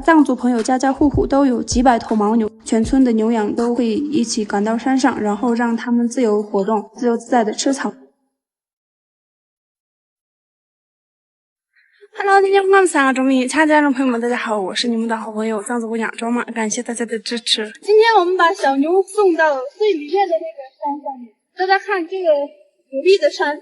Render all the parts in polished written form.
藏族朋友家家户户都有几百头牦牛，全村的牛羊都会一起赶到山上，然后让它们自由活动，自由自在的吃草。Hello， 今天我们3个中米家人朋友们，大家好，我是你们的好朋友藏族姑娘周妈，感谢大家的支持。今天我们把小牛送到最里面的那个山上面，大家看这个隔壁的山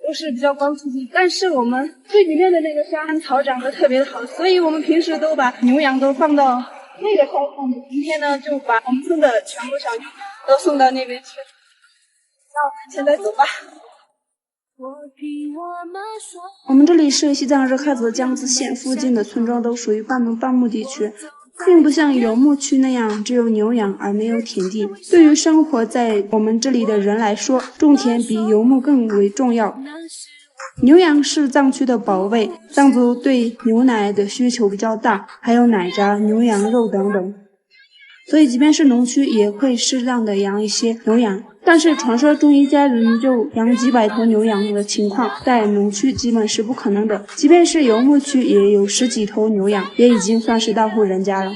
都是比较高出去，但是我们最里面的那个山草长得特别的好，所以我们平时都把牛羊都放到那个山上面。今天呢，就把我们村的全部小牛都送到那边去。那我们现在走吧。我们这里是西藏日喀则江孜县，附近的村庄都属于半农半牧地区，并不像游牧区那样只有牛羊而没有田地。对于生活在我们这里的人来说，种田比游牧更为重要。牛羊是藏区的宝贝，藏族对牛奶的需求比较大，还有奶渣、牛羊肉等等。所以即便是农区也会适当的养一些牛羊，但是传说中一家人就养几百头牛羊的情况在农区基本是不可能的，即便是游牧区也有10几头牛羊，也已经算是大户人家了。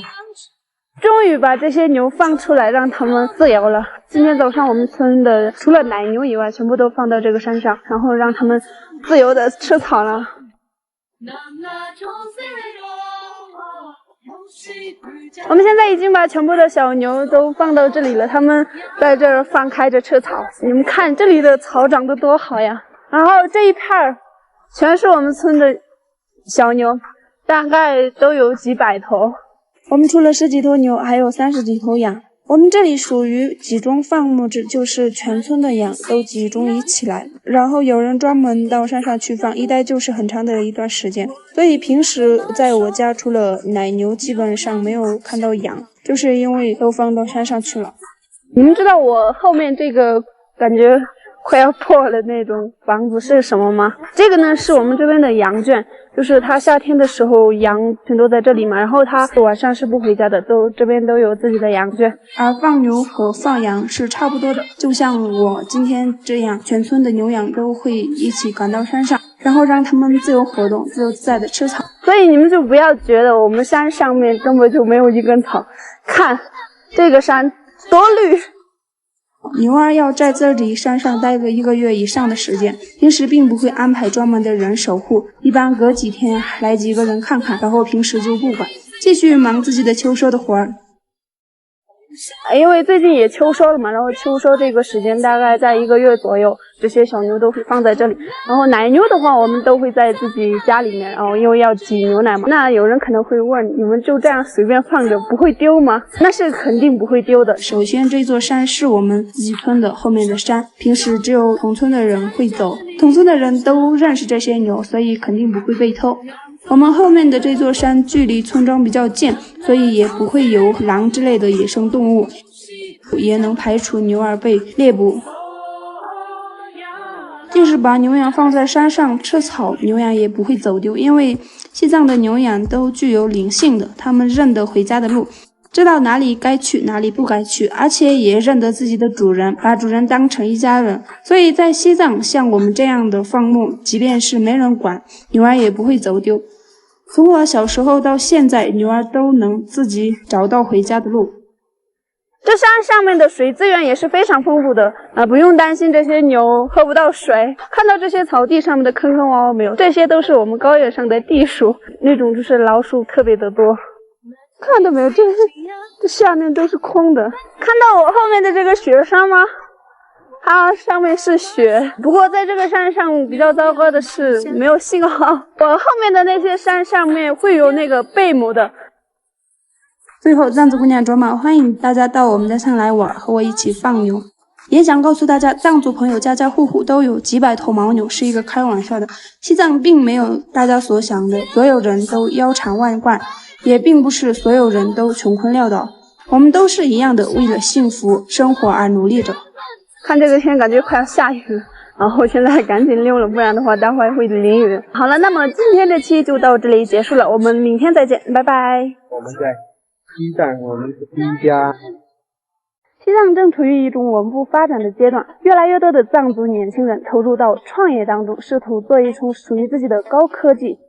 终于把这些牛放出来，让它们自由了。今天早上我们村的除了奶牛以外，全部都放到这个山上，然后让它们自由的吃草了。我们现在已经把全部的小牛都放到这里了，它们在这儿放开着吃草。你们看这里的草长得多好呀！然后这一片全是我们村的小牛，大概都有几百头。我们除了10几头牛，还有30几头羊。我们这里属于集中放牧制，就是全村的羊都集中一起来，然后有人专门到山上去放，一待就是很长的一段时间。所以平时在我家除了奶牛，基本上没有看到羊，就是因为都放到山上去了。你们知道我后面这个感觉快要破了那种房子是什么吗？这个呢是我们这边的羊圈，就是它夏天的时候羊全都在这里嘛，然后它晚上是不回家的，这边都有自己的羊圈。而放牛和放羊是差不多的，就像我今天这样，全村的牛羊都会一起赶到山上，然后让它们自由活动，自由自在的吃草。所以你们就不要觉得我们山上面根本就没有一根草，看这个山多绿。牛儿要在这里山上待个1个月以上的时间，平时并不会安排专门的人守护，一般隔几天来几个人看看，然后平时就不管，继续忙自己的秋收的活儿。因为最近也秋收了嘛，然后秋收这个时间大概在1个月左右，这些小牛都会放在这里。然后奶牛的话，我们都会在自己家里面，然后因为要挤牛奶嘛。那有人可能会问，你们就这样随便放着不会丢吗？那是肯定不会丢的。首先这座山是我们自己村的后面的山，平时只有同村的人会走，同村的人都认识这些牛，所以肯定不会被偷。我们后面的这座山距离村庄比较近，所以也不会有狼之类的野生动物，也能排除牛儿被猎捕。即使把牛羊放在山上吃草，牛羊也不会走丢，因为西藏的牛羊都具有灵性的，它们认得回家的路，知道哪里该去哪里不该去，而且也认得自己的主人，把主人当成一家人。所以在西藏，像我们这样的放牧，即便是没人管，牛儿也不会走丢。从我小时候到现在，牛儿都能自己找到回家的路。这山上面的水资源也是非常丰富的不用担心这些牛喝不到水。看到这些草地上面的坑坑洼洼没有？这些都是我们高原上的地鼠，那种就是老鼠特别的多。看到没有？这下面都是空的。看到我后面的这个雪山吗？它上面是雪，不过在这个山上比较糟糕的是没有信号。我后面的那些山上面会有那个贝母的。最后，藏族姑娘卓玛欢迎大家到我们家乡来玩，和我一起放牛。也想告诉大家，藏族朋友家家户户都有几百头牦牛，是一个开玩笑的。西藏并没有大家所想的所有人都腰缠万贯，也并不是所有人都穷困潦倒，我们都是一样的，为了幸福生活而努力着。看这个天感觉快要下雨了，然后现在赶紧溜了，不然的话待会会淋雨。好了，那么今天这期就到这里结束了，我们明天再见，拜拜。我们在西藏，我们是第一家。西藏正处于一种稳步发展的阶段，越来越多的藏族年轻人投入到创业当中，试图做一种属于自己的高科技。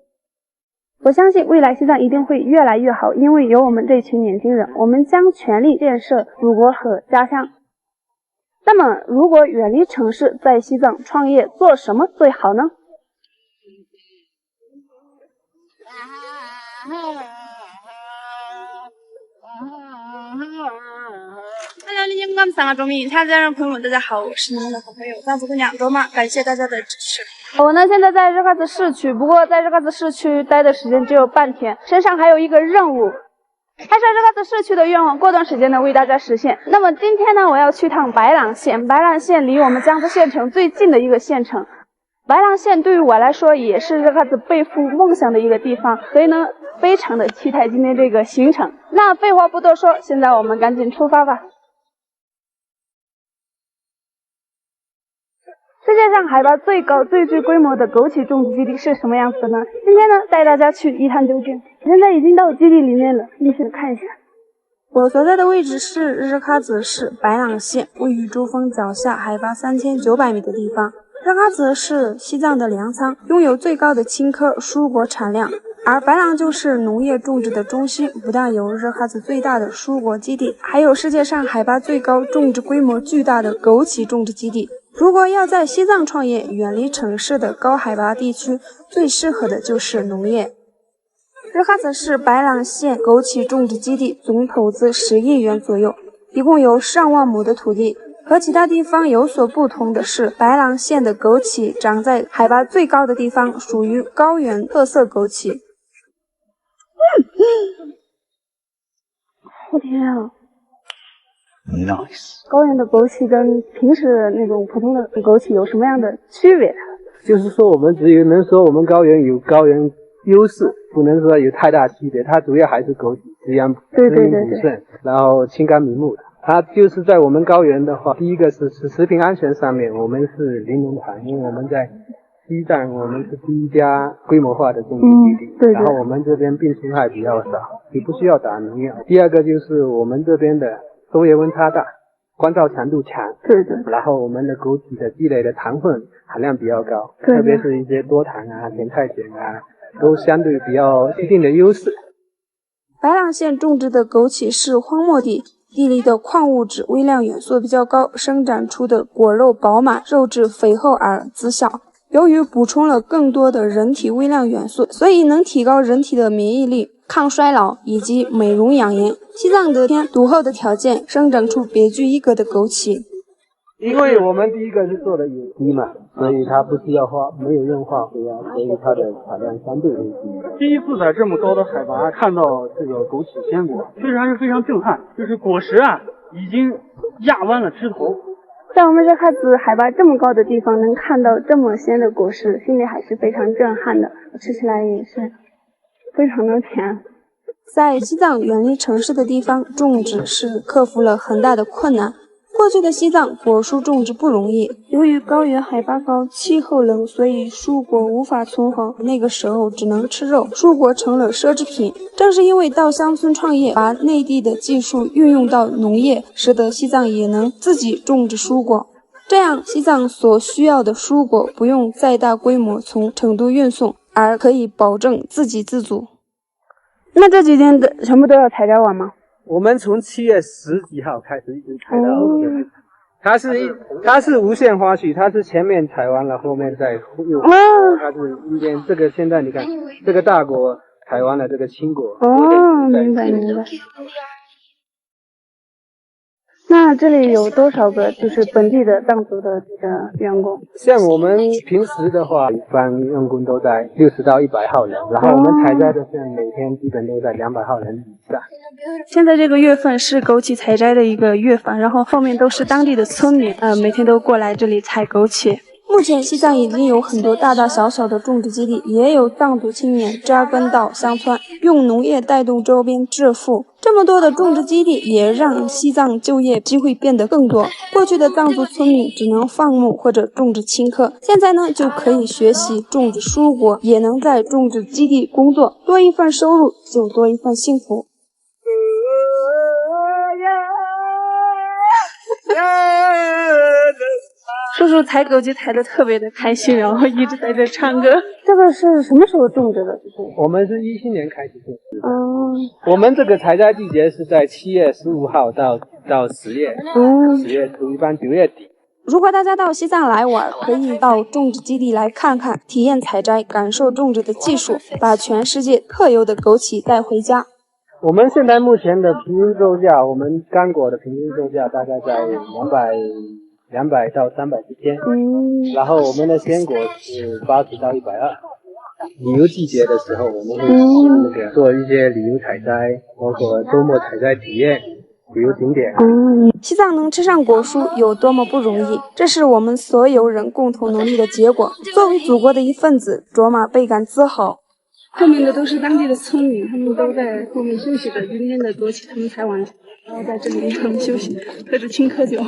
我相信未来西藏一定会越来越好，因为有我们这群年轻人，我们将全力建设祖国和家乡。那么，如果远离城市，在西藏创业，做什么最好呢？Hello， 你们3个中民参加人朋友们，大家好，我是你们的好朋友藏族姑娘周妈，感谢大家的支持。我呢现在在日喀则市区，不过在日喀则市区待的时间只有半天，身上还有一个任务，开设日喀则市区的愿望，过段时间呢为大家实现。那么今天呢，我要去趟白朗县，白朗县离我们江孜县城最近的一个县城。白朗县对于我来说也是日喀则背负梦想的一个地方，所以呢非常的期待今天这个行程。那废话不多说，现在我们赶紧出发吧。世界上海拔最高、最具规模的枸杞种植基地是什么样子的呢？今天呢，带大家去一探究竟。现在已经到基地里面了，一起来看一下。我所在的位置是日喀则市白朗县，位于珠峰脚下，海拔3900米的地方。日喀则是西藏的粮仓，拥有最高的青稞蔬果产量，而白朗就是农业种植的中心，不但有日喀则最大的蔬果基地，还有世界上海拔最高、种植规模巨大的枸杞种植基地。如果要在西藏创业，远离城市的高海拔地区，最适合的就是农业。日喀则市白朗县枸杞种植基地总投资10亿元左右，一共有上万亩的土地。和其他地方有所不同的是，白朗县的枸杞长在海拔最高的地方，属于高原特色枸杞。我天啊！ Nice。高原的枸杞跟平时那种普通的枸杞有什么样的区别？就是说，我们只有能说我们高原有高原优势，不能说有太大区别。它主要还是枸杞滋养滋阴补肾，然后清肝明目的。它就是在我们高原的话，第一个是食品安全上面，我们是零农场，因为我们在西藏，我们是第一家规模化的种植基地，对。然后我们这边病虫害比较少，也不需要打农药。第二个就是我们这边的昼夜温差大，光照强度强，对。然后我们的枸杞的积累的糖分含量比较高，特别是一些多糖啊、甜菜碱啊，都相对比较一定的优势。白朗县种植的枸杞是荒漠地，地里的矿物质、微量元素比较高，生长出的果肉饱满，肉质肥厚而籽小。由于补充了更多的人体微量元素，所以能提高人体的免疫力、抗衰老以及美容养颜。西藏得天独厚的条件，生长出别具一格的枸杞。因为我们第一个是做的有机嘛，所以它不需要没有用化肥啊，所以它的产量相对会低。第一次在这么高的海拔看到这个枸杞鲜果，确实还是非常震撼。就是果实啊，已经压弯了枝头。在我们日喀则海拔这么高的地方，能看到这么鲜的果实，心里还是非常震撼的。吃起来也是非常的甜。在西藏远离城市的地方种植是克服了很大的困难。过去的西藏果蔬种植不容易，由于高原海拔高、气候冷，所以蔬果无法存活。那个时候只能吃肉，蔬果成了奢侈品。正是因为到乡村创业，把内地的技术运用到农业，使得西藏也能自己种植蔬果。这样，西藏所需要的蔬果不用再大规模从成都运送，而可以保证自给自足。那这几天的全部都要采摘完吗？我们从7月10几号开始一直采到它是无限花序，它是前面采完了，后面再又它是一边这个现在你看这个大果采完了，这个青果明白。那这里有多少个就是本地的藏族的这个员工？像我们平时的话，一般员工都在60到100号人，然后我们采摘的是每天基本都在200号人以上。现在这个月份是枸杞采摘的一个月份，然后后面都是当地的村民，每天都过来这里采枸杞。目前西藏已经有很多大大小小的种植基地，也有藏族青年扎根到乡村，用农业带动周边致富。这么多的种植基地也让西藏就业机会变得更多。过去的藏族村民只能放牧或者种植青稞，现在呢就可以学习种植蔬果，也能在种植基地工作，多一份收入就多一份幸福。叔叔采枸杞采的特别的开心，然后一直在这唱歌。这个是什么时候种植的？我们是17年开始种植的。我们这个采摘季节是在7月15号到10月，10月初，一般9月底。如果大家到西藏来玩，可以到种植基地来看看，体验采摘，感受种植的技术，把全世界特有的枸杞带回家。我们现在目前的平均售价，我们干果的平均售价大概在200到300之间。然后我们的鲜果是80到120。旅游季节的时候，我们会做一些旅游采摘，包括周末采摘体验。旅游景点。西藏能吃上果蔬有多么不容易，这是我们所有人共同努力的结果。作为祖国的一份子，卓玛倍感自豪。后面的都是当地的村民，他们都在后面休息的。今天的枸杞他们采完，然后在这里让他们休息，喝着青稞酒。